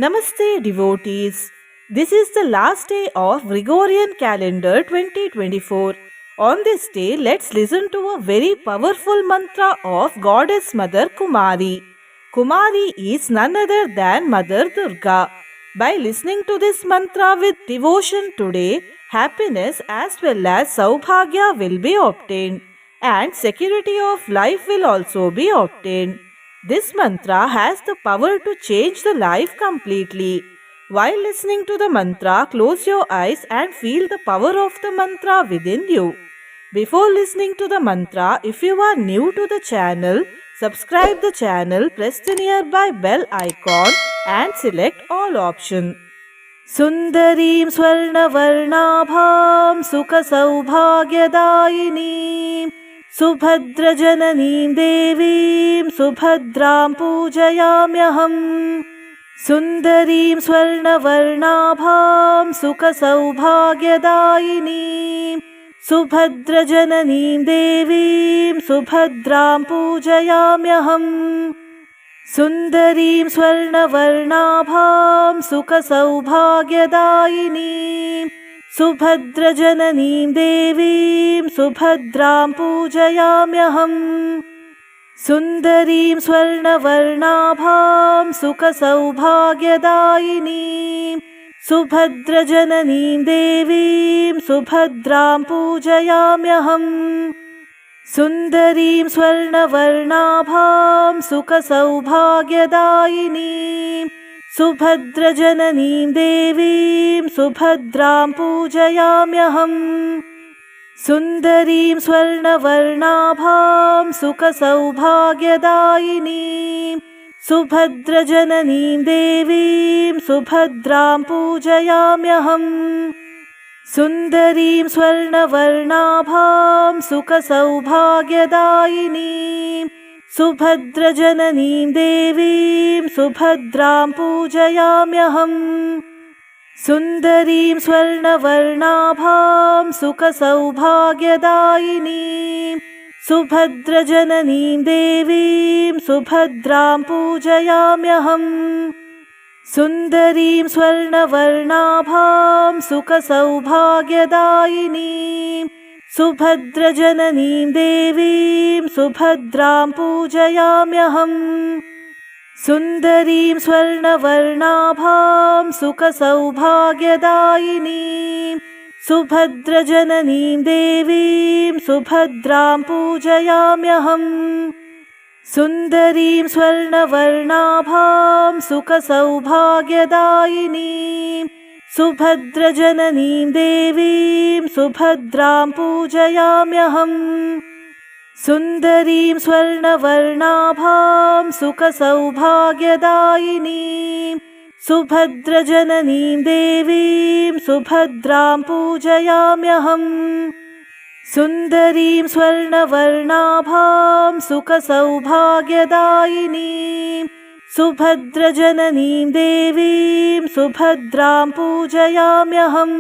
Namaste devotees. This is the last day of Gregorian calendar 2024. On this day, let's listen to a very powerful mantra of Goddess Mother Kumari. Kumari is none other than Mother Durga. By listening to this mantra with devotion today, happiness as well as Saubhagya will be obtained and security of life will also be obtained. This mantra has the power to change the life completely. While listening to the mantra, close your eyes and feel the power of the mantra within you. Before listening to the mantra, if you are new to the channel, subscribe the channel, press the nearby bell icon and select all option. Sundarim Swarnavarnabham Sukha Saubhagyadayini Subhadrajananīm Devīm Subhadraṃ Pūjayāmyaham. Sundarim Swarnavarnabham Sukha Saubhagyadayini Subhadrajananīm Devīm Subhadraṃ Pūjayāmyaham. Sundarim Swarnavarnabham Sukha Saubhagyadayini Subhadrajananīm Devīm Subhadraṃ Pūjayāmyaham. Sundarim Swarnavarnabham Sukha Saubhagyadayini Subhadrajananīm Devīm Subhadraṃ Pūjayāmyaham. Sundarim Swarnavarnabham Sukha Saubhagyadayini Subhadrajananīm Devīm Subhadraṃ Pūjayāmyaham. Sundarim Swarnavarnabham Sukha Saubhagyadayini Subhadrajananīm Devīm Subhadraṃ Pūjayāmyaham. Sundarim Swarnavarnabham Sukha Saubhagyadayini Subhadrajananīm Devīm Subhadraṃ Pūjayāmyaham. Sundarim Swarnavarnabham Sukha Saubhagyadayini Subhadrajananīm Devīm Subhadraṃ Pūjayāmyaham. Sundarim Swarnavarnabham Sukha Saubhagyadayini Subhadrajananīm Devīm Subhadraṃ Pūjayāmyaham. Sundarim Swarnavarnabham Sukha Saubhagyadayini Subhadrajananīm Devīm Subhadraṃ Pūjayāmyaham. Sundarim Swarnavarnabham Sukha Saubhagyadayini Subhadrajananīm Devīm Subhadraṃ Pūjayāmyaham. Sundarim Swarnavarnabham Sukha Saubhagyadayini Subhadrajananīm Devīm Subhadraṃ Pūjayāmyaham. Sundarim Swarnavarnabham Sukha Saubhagyadayini Subhadrajananīm Devīm Subhadraṃ Pūjayāmyaham.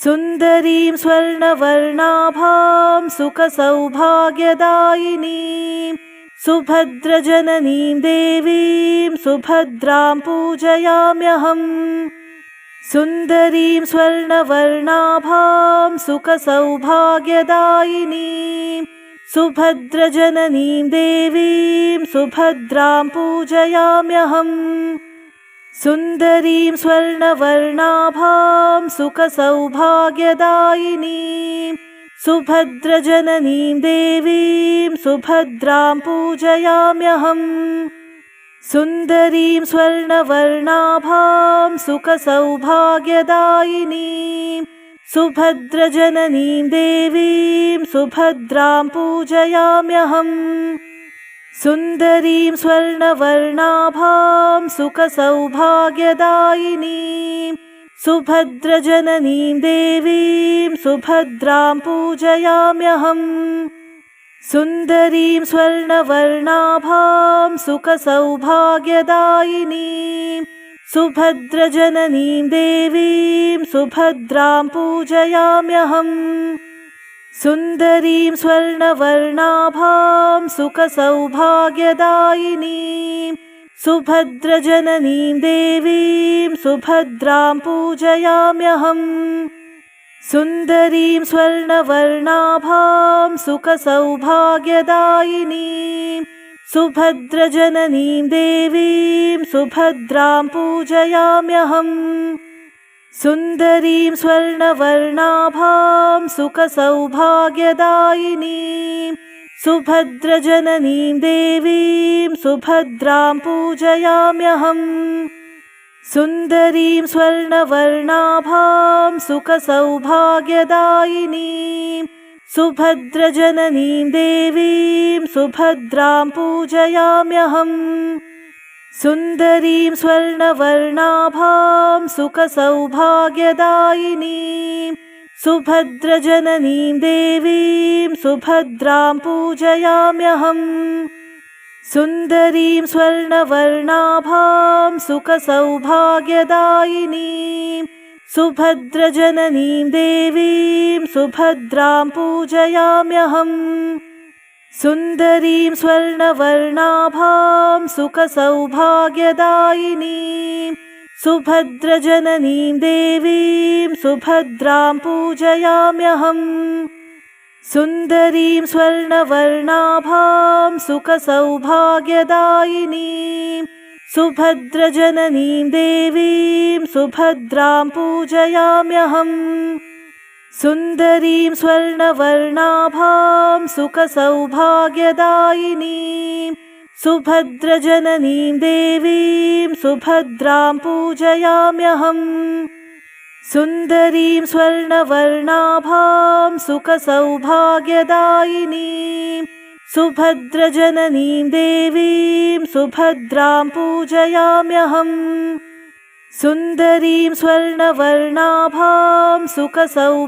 Sundarim Swarnavarnabham Sukha Saubhagyadayini Subhadrajananīm Devīm Subhadraṃ Pūjayāmyaham. Sundarim Swarnavarnabham Sukha Saubhagyadayini Subhadrajananīm Devīm Subhadraṃ Pūjayāmyaham. Sundarim Swarnavarnabham Sukha Saubhagyadayini Subhadrajananīm Devīm Subhadraṃ Pūjayāmyaham. Sundarim Swarnavarnabham Sukha Saubhagyadayini Subhadrajananīm Devīm Subhadraṃ Pūjayāmyaham. Sundarim Swarnavarnabham Sukha Saubhagyadayini Subhadrajananīm Devīm Subhadraṃ Pūjayāmyaham. Sundarim Swarnavarnabham Sukha Saubhagyadayini Subhadrajananīm Devīm Subhadraṃ Pūjayāmyaham. Sundarim Swarnavarnabham Sukha Saubhagyadayini सुभद्रजननीं देवीं सुभद्रां पूजयाम्यहम् सुन्दरीं स्वर्णवर्णाभां सुखसौभाग्यदायिनीं सुभद्रजननीं देवीं सुभद्रां पूजयाम्यहम् सुन्दरीं स्वर्णवर्णाभां सुखसौभाग्यदायिनीं सुभद्रजननीं देवीं सुभद्रां पूजयाम्यहम् सुन्दरीं स्वर्णवर्णाभां सुखसौभाग्यदायिनीं सुभद्रजननीं देवीं सुभद्रां पूजयाम्यहम् सुन्दरीं स्वर्णवर्णाभां सुखसौभाग्यदायिनीं सुभद्रजननीं देवीं सुभद्रां पूजयाम्यहम् सुन्दरीं स्वर्णवर्णाभां सुखसौभाग्यदायिनीं सुभद्रजननीं देवीं सुभद्रां पूजयाम्यहम् सुन्दरीं स्वर्णवर्णाभां सुखसौभाग्यदायिनीं सुभद्रजननीं देवीं सुभद्रां पूजयाम्यहम् सुन्दरीं स्वर्णवर्णाभां सुखसौभाग्यदायिनीं सुभद्रजननीं देवीं सुभद्रां पूजयाम्यहम् सुन्दरीं स्वर्णवर्णाभां सुखसौभाग्यदायिनीं सुभद्रजननीं देवीं सुभद्रां पूजयाम्यहम् सुन्दरीं स्वर्णवर्णाभां सुखसौभाग्यदायिनीं सुभद्रजननीं देवीं सुभद्रां पूजयाम्यहम् सुन्दरीं स्वर्णवर्णाभां सुखसौभाग्यदायिनीं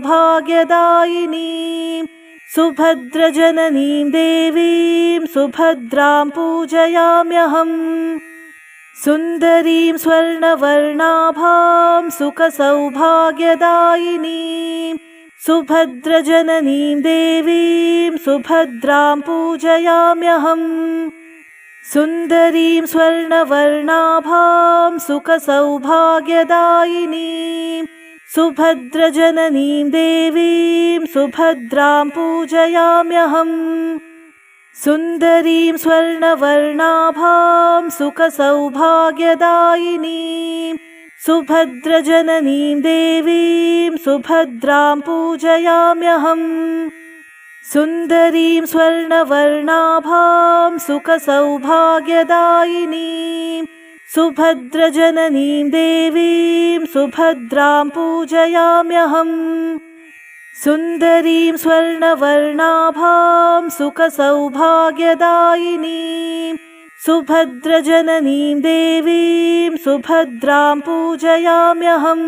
सुभद्रजननीं देवीं सुभद्रां पूजयाम्यहम् सुन्दरीं स्वर्णवर्णाभां सुखसौभाग्यदायिनीं सुभद्रजननीं देवीं सुभद्रां पूजयाम्यहम् सुन्दरीं स्वर्णवर्णाभां सुखसौभाग्यदायिनीं सुभद्रजननीं देवीं सुभद्रां पूजयाम्यहम् सुन्दरीं स्वर्णवर्णाभां सुखसौभाग्यदायिनीं सुभद्रजननीं देवीं सुभद्रां पूजयाम्यहम् सुन्दरीं स्वर्णवर्णाभां सुखसौभाग्यदायिनीं सुभद्रजननीं देवीं सुभद्रां पूजयाम्यहम् सुन्दरीं स्वर्णवर्णाभां सुखसौभाग्यदायिनीं सुभद्रजननीं देवीं सुभद्रां पूजयाम्यहम्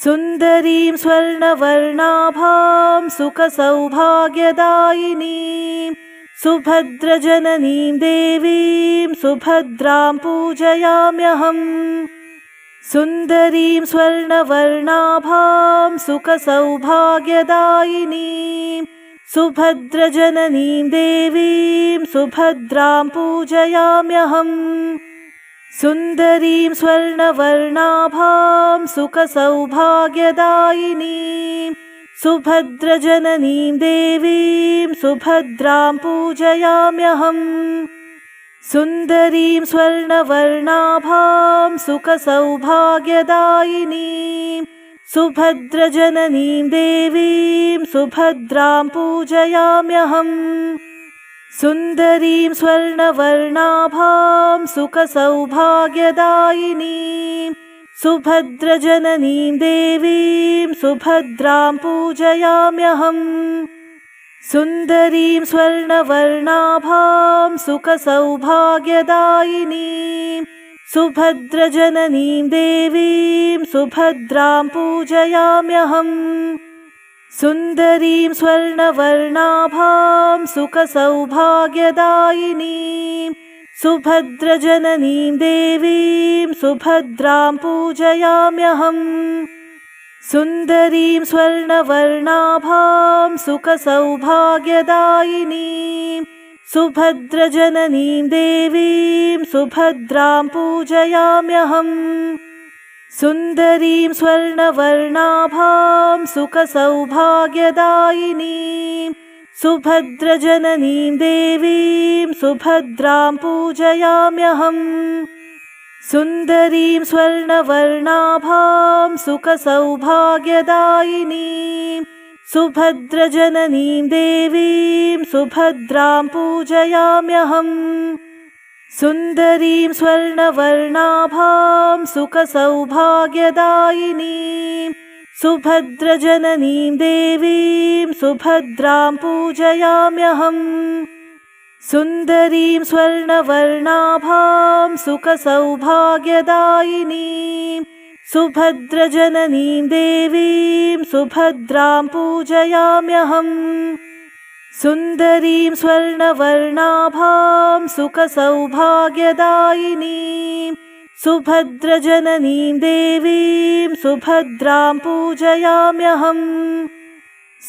सुन्दरीं स्वर्णवर्णाभां सुखसौभाग्यदायिनीं सुभद्रजननीं देवीं सुभद्रां पूजयाम्यहम् सुन्दरीं स्वर्णवर्णाभां सुखसौभाग्यदायिनीं सुभद्रजननीं देवीं सुभद्रां पूजयाम्यहम् सुन्दरीं स्वर्णवर्णाभां सुखसौभाग्यदायिनीं सुभद्रजननीं देवीं सुभद्रां पूजयाम्यहम् सुन्दरीं स्वर्णवर्णाभां सुखसौभाग्यदायिनीं सुभद्रजननीं देवीं सुभद्रां पूजयाम्यहम् सुन्दरीं स्वर्णवर्णाभां सुखसौभाग्यदायिनीं सुभद्रजननीं देवीं सुभद्रां पूजयाम्यहम् सुन्दरीं स्वर्णवर्णाभां सुखसौभाग्यदायिनीं सुभद्रजननीं देवीं सुभद्रां पूजयाम्यहम् सुन्दरीं स्वर्णवर्णाभां सुखसौभाग्यदायिनीं सुभद्रजननीं देवीं सुभद्रां पूजयाम्यहम् सुन्दरीं स्वर्णवर्णाभां सुखसौभाग्यदायिनीं सुभद्रजननीं देवीं सुभद्रां पूजयाम्यहम् सुन्दरीं स्वर्णवर्णाभां सुखसौभाग्यदायिनीं सुभद्रजननीं देवीं सुभद्रां पूजयाम्यहम् सुन्दरीं स्वर्णवर्णाभां सुखसौभाग्यदायिनीं सुभद्रजननीं देवीं सुभद्रां पूजयाम्यहम् सुन्दरीं स्वर्णवर्णाभां सुखसौभाग्यदायिनीं सुभद्रजननीं देवीं सुभद्रां पूजयाम्यहम् सुन्दरीं स्वर्णवर्णाभां सुखसौभाग्यदायिनीं सुभद्रजननीं देवीं सुभद्रां पूजयाम्यहम् सुन्दरीं स्वर्णवर्णाभां सुखसौभाग्यदायिनीं सुभद्रजननीं देवीं सुभद्रां पूजयाम्यहम्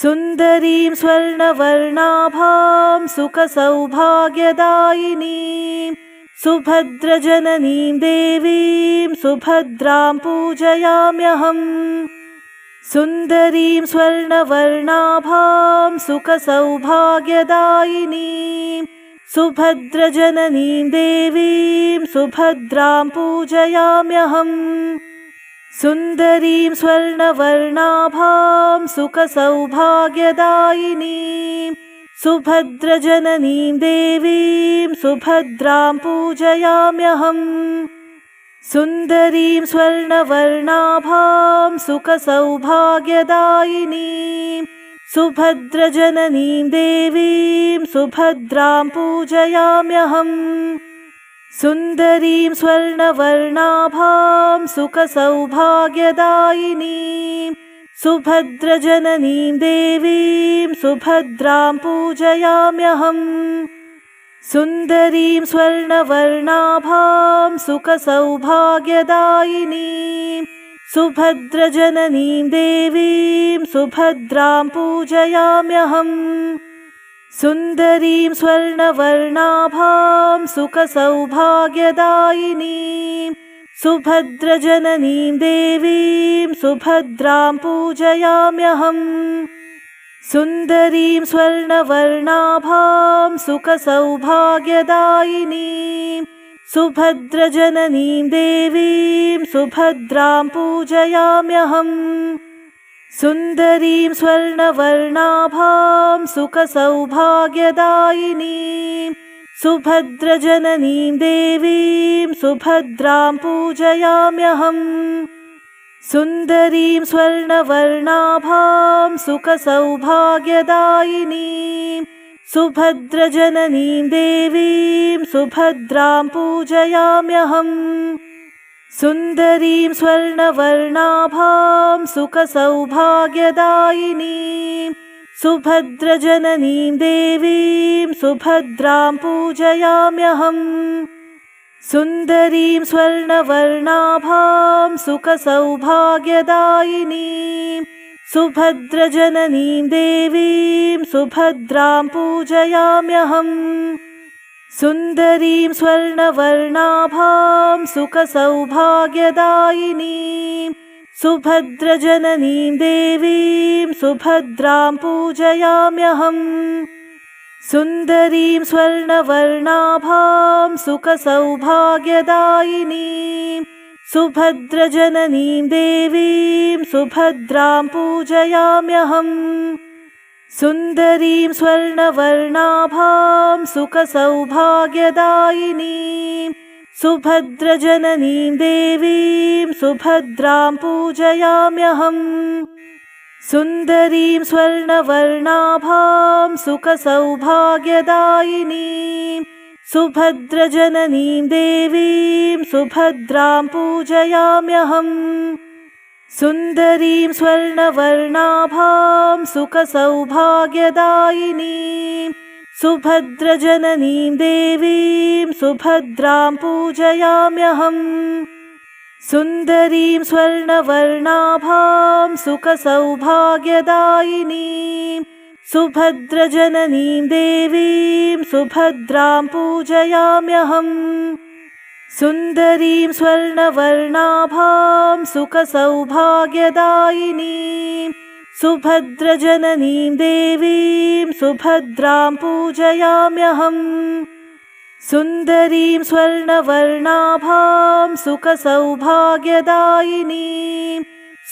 सुन्दरीं स्वर्णवर्णाभां सुखसौभाग्यदायिनीं सुभद्रजननीं देवीं सुभद्रां पूजयाम्यहम् सुन्दरीं स्वर्णवर्णाभां सुखसौभाग्यदायिनीं सुभद्रजननीं देवीं सुभद्रां पूजयाम्यहम् सुन्दरीं स्वर्णवर्णाभां सुखसौभाग्यदायिनीं सुभद्रजननीं देवीं सुभद्रां पूजयाम्यहम् सुन्दरीं स्वर्णवर्णाभां सुखसौभाग्यदायिनीं सुभद्रजननीं देवीं सुभद्रां पूजयाम्यहम् सुन्दरीं स्वर्णवर्णाभां सुखसौभाग्यदायिनीं सुभद्रजननीं देवीं सुभद्रां पूजयाम्यहम् सुन्दरीं स्वर्णवर्णाभां सुखसौभाग्यदायिनीं सुभद्रजननीं देवीं सुभद्रां पूजयाम्यहम् सुन्दरीं स्वर्णवर्णाभां सुखसौभाग्यदायिनीं सुभद्रजननीं देवीं सुभद्रां पूजयाम्यहम् सुन्दरीं स्वर्णवर्णाभां सुखसौभाग्यदायिनीं सुभद्रजननीं देवीं सुभद्रां पूजयाम्यहम् सुन्दरीं स्वर्णवर्णाभां सुखसौभाग्यदायिनीं सुभद्रजननीं देवीं सुभद्रां पूजयाम्यहम् सुन्दरीं स्वर्णवर्णाभां सुखसौभाग्यदायिनीं सुभद्रजननीं देवीं सुभद्रां पूजयाम्यहम् सुन्दरीं स्वर्णवर्णाभां सुखसौभाग्यदायिनीं सुभद्रजननीं देवीं सुभद्रां पूजयाम्यहम् सुन्दरीं स्वर्णवर्णाभां सुखसौभाग्यदायिनीं सुभद्रजननीं देवीं सुभद्रां पूजयाम्यहम् सुन्दरीं स्वर्णवर्णाभां सुखसौभाग्यदायिनीं सुभद्रजननीं देवीं सुभद्रां पूजयाम्यहम् सुन्दरीं स्वर्णवर्णाभां सुखसौभाग्यदायिनीं सुभद्रजननीं देवीं सुभद्रां पूजयाम्यहम् सुन्दरीं स्वर्णवर्णाभां सुखसौभाग्यदायिनीं सुभद्रजननीं देवीं सुभद्रां पूजयाम्यहम् सुन्दरीं स्वर्णवर्णाभां सुखसौभाग्यदायिनीं सुभद्रजननीं देवीं सुभद्रां पूजयाम्यहम् सुन्दरीं स्वर्णवर्णाभां सुखसौभाग्यदायिनीं सुभद्रजननीं देवीं सुभद्रां पूजयाम्यहम् सुन्दरीं स्वर्णवर्णाभां सुखसौभाग्यदायिनीं सुभद्रजननीं देवीं सुभद्रां पूजयाम्यहम् सुन्दरीं स्वर्णवर्णाभां सुखसौभाग्यदायिनीं सुभद्रजननीं देवीं सुभद्रां पूजयाम्यहम् सुन्दरीं स्वर्णवर्णाभां सुखसौभाग्यदायिनीं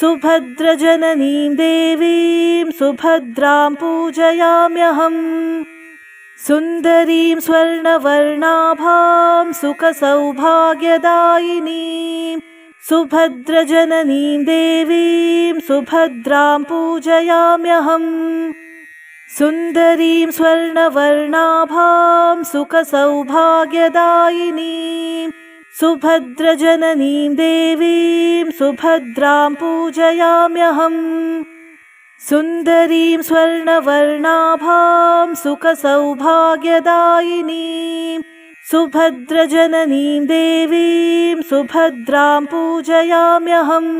सुभद्रजननीं देवीं सुभद्रां पूजयाम्यहम् सुन्दरीं स्वर्णवर्णाभां सुखसौभाग्यदायिनीं सुभद्रजननीं देवीं सुभद्रां पूजयाम्यहम् सुन्दरीं स्वर्णवर्णाभां सुखसौभाग्यदायिनीं सुभद्रजननीं देवीं सुभद्रां पूजयाम्यहम् सुन्दरीं स्वर्णवर्णाभां सुखसौभाग्यदायिनीं सुभद्रजननीं देवीं सुभद्रां पूजयाम्यहम्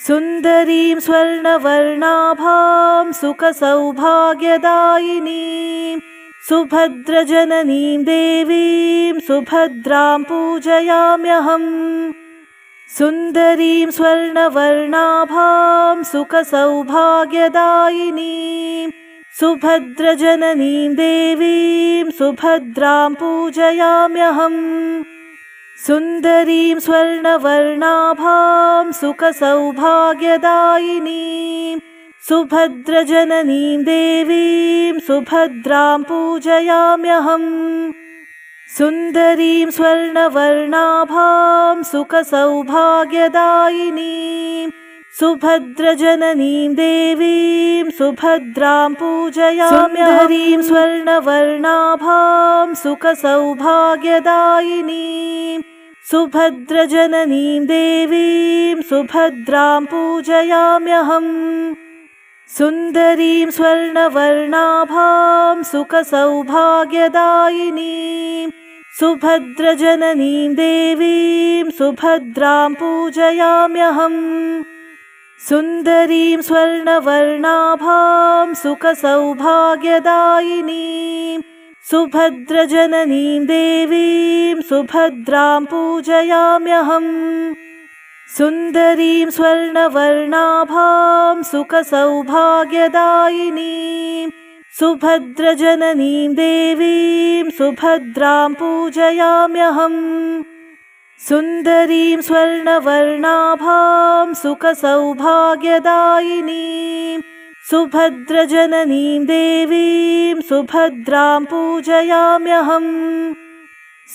सुन्दरीं स्वर्णवर्णाभां सुखसौभाग्यदायिनीं सुभद्रजननीं देवीं सुभद्रां पूजयाम्यहम् सुन्दरीं स्वर्णवर्णाभां सुखसौभाग्यदायिनीं सुभद्रजननीं देवीं सुभद्रां पूजयाम्यहम् सुन्दरीं स्वर्णवर्णाभां सुखसौभाग्यदायिनीं सुभद्रजननीं देवीं सुभद्रां पूजयाम्यहम् सुन्दरीं स्वर्णवर्णाभां सुखसौभाग्यदायिनीं सुभद्रजननीं देवीं सुभद्रां पूजयाम्यहम् सुन्दरीं स्वर्णवर्णाभां सुखसौभाग्यदायिनीं सुभद्रजननीं देवीं सुभद्रां पूजयाम्यहम् सुन्दरीं स्वर्णवर्णाभां सुखसौभाग्यदायिनीं सुभद्रजननीं देवीं सुभद्रां पूजयाम्यहम् सुन्दरीं स्वर्णवर्णाभां सुखसौभाग्यदायिनीं सुभद्रजननीं देवीं सुभद्रां पूजयाम्यहम् सुन्दरीं स्वर्णवर्णाभां सुखसौभाग्यदायिनीं सुभद्रजननीं देवीं सुभद्रां पूजयाम्यहम् सुन्दरीं स्वर्णवर्णाभां सुखसौभाग्यदायिनीं सुभद्रजननीं देवीं सुभद्रां पूजयाम्यहम्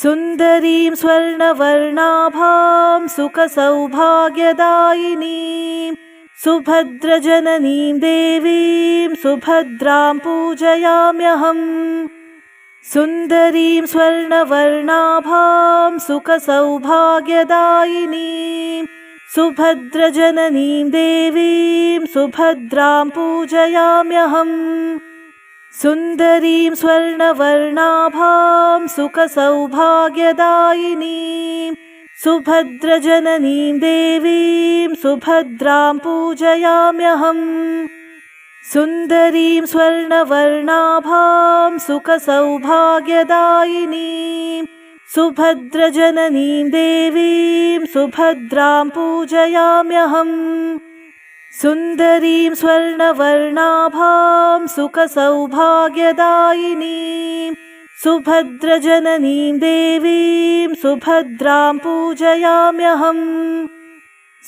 सुन्दरीं स्वर्णवर्णाभां सुखसौभाग्यदायिनीं सुभद्रजननीं देवीं सुभद्रां पूजयाम्यहम् सुन्दरीं स्वर्णवर्णाभां सुखसौभाग्यदायिनीं सुभद्रजननीं देवीं सुभद्रां पूजयाम्यहम् सुन्दरीं स्वर्णवर्णाभां सुखसौभाग्यदायिनीं सुभद्रजननीं देवीं सुभद्रां पूजयाम्यहम् सुन्दरीं स्वर्णवर्णाभां सुखसौभाग्यदायिनीं सुभद्रजननीं देवीं सुभद्रां पूजयाम्यहम् सुन्दरीं स्वर्णवर्णाभां सुखसौभाग्यदायिनीं सुभद्रजननीं देवीं सुभद्रां पूजयाम्यहम्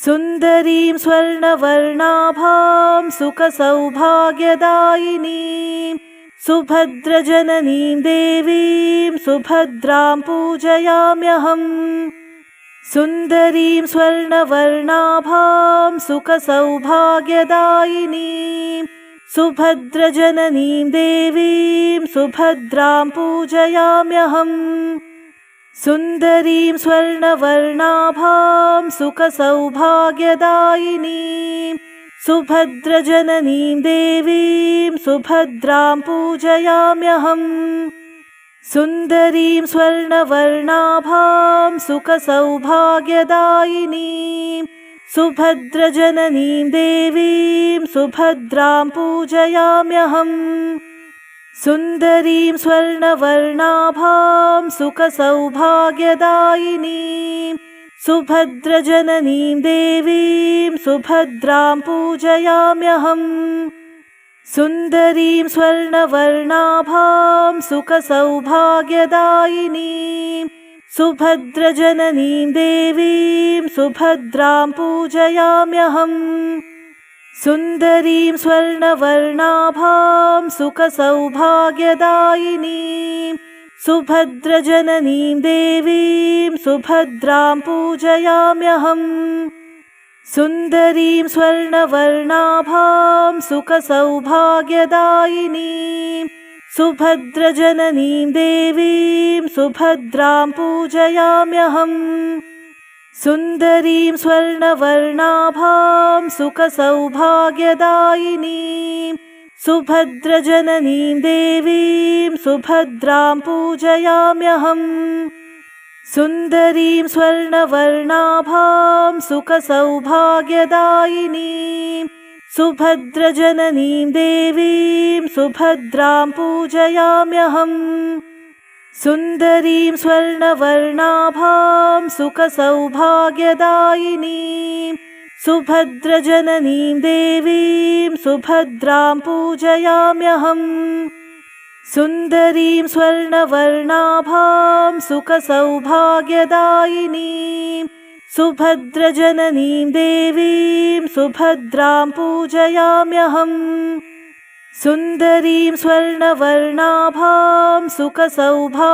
सुन्दरीं स्वर्णवर्णाभां सुखसौभाग्यदायिनीं सुभद्रजननीं देवीं सुभद्रां पूजयाम्यहम् सुन्दरीं स्वर्णवर्णाभां सुखसौभाग्यदायिनीं सुभद्रजननीं देवीं सुभद्रां पूजयाम्यहम् सुन्दरीं स्वर्णवर्णाभां सुखसौभाग्यदायिनीं सुभद्रजननीं देवीं सुभद्रां पूजयाम्यहम् सुन्दरीं स्वर्णवर्णाभां सुखसौभाग्यदायिनीं सुभद्रजननीं देवीं सुभद्रां पूजयाम्यहम् सुन्दरीं स्वर्णवर्णाभां सुखसौभाग्यदायिनीं सुभद्रजननीं देवीं सुभद्रां पूजयाम्यहम् सुन्दरीं स्वर्णवर्णाभां सुखसौभाग्यदायिनीं सुभद्रजननीं देवीं सुभद्रां पूजयाम्यहम् सुन्दरीं स्वर्णवर्णाभां सुखसौभाग्यदायिनीं सुभद्रजननीं देवीं सुभद्रां पूजयाम्यहम् सुन्दरीं स्वर्णवर्णाभां सुखसौभाग्यदायिनीं सुभद्रजननीं देवीं सुभद्रां पूजयाम्यहम् सुन्दरीं स्वर्णवर्णाभां सुखसौभाग्यदायिनीं सुभद्रजननीं देवीं सुभद्रां पूजयाम्यहम् सुन्दरीं स्वर्णवर्णाभां सुखसौभाग्यदायिनीं सुभद्रजननीं देवीं सुभद्रां पूजयाम्यहम् सुन्दरीं स्वर्णवर्णाभां सुखसौभाग्यदायिनीं सुभद्रजननीं देवीं सुभद्रां पूजयाम्यहम् सुन्दरीं स्वर्णवर्णाभां सुखसौभाग्यदायिनीं सुभद्रजननीं देवीं सुभद्रां पूजयाम्यहम् सुन्दरीं स्वर्णवर्णाभां सुखसौभाग्यदायिनीं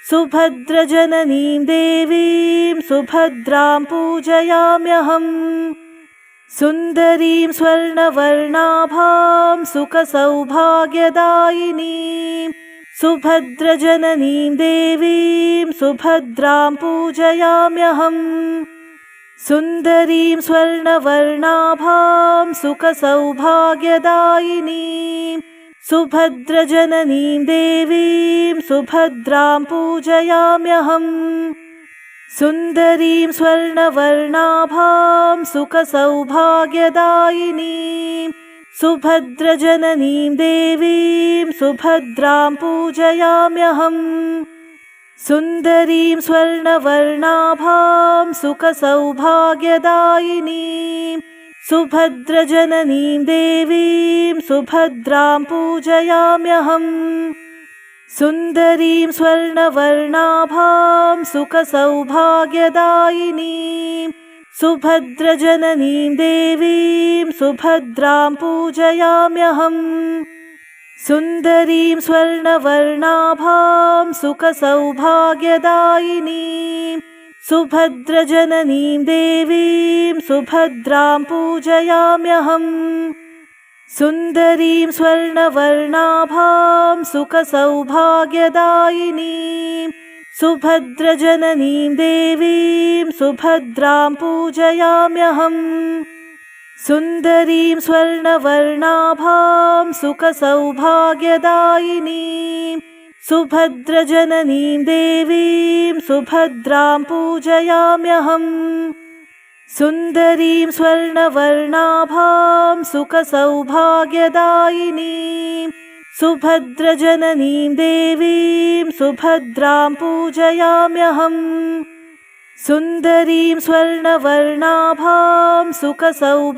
सुभद्रजननीं देवीं सुभद्रां पूजयाम्यहम् सुन्दरीं स्वर्णवर्णाभां सुखसौभाग्यदायिनीं सुभद्रजननीं देवीं सुभद्रां पूजयाम्यहम् सुन्दरीं स्वर्णवर्णाभां सुखसौभाग्यदायिनीं सुभद्रजननीं देवीं सुभद्रां पूजयाम्यहम् सुन्दरीं स्वर्णवर्णाभां सुखसौभाग्यदायिनीं सुभद्रजननीं देवीं सुभद्रां पूजयाम्यहम् सुन्दरीं स्वर्णवर्णाभां सुखसौभाग्यदायिनीं सुभद्रजननीं देवीं सुभद्रां पूजयाम्यहम् सुन्दरीं स्वर्णवर्णाभां सुखसौभाग्यदायिनीं सुभद्रजननीं देवीं सुभद्रां पूजयाम्यहम् सुन्दरीं स्वर्णवर्णाभां सुखसौभाग्यदायिनीं सुभद्रजननीं देवीं सुभद्रां पूजयाम्यहम् सुन्दरीं स्वर्णवर्णाभां सुखसौभाग्यदायिनीं सुभद्रजननीं देवीं सुभद्रां पूजयाम्यहम् सुन्दरीं स्वर्णवर्णाभां सुखसौभाग्यदायिनीं सुभद्रजननीं देवीं सुभद्रां पूजयाम्यहम् सुन्दरीं स्वर्णवर्णाभां सुखसौभाग्यदायिनीं सुभद्रजननीं देवीं सुभद्रां पूजयाम्यहम् सुन्दरीं स्वर्णवर्णाभां सुखसौभाग्यदायिनीं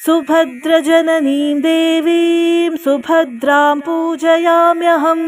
सुभद्रजननीं देवीं सुभद्रां पूजयाम्यहम्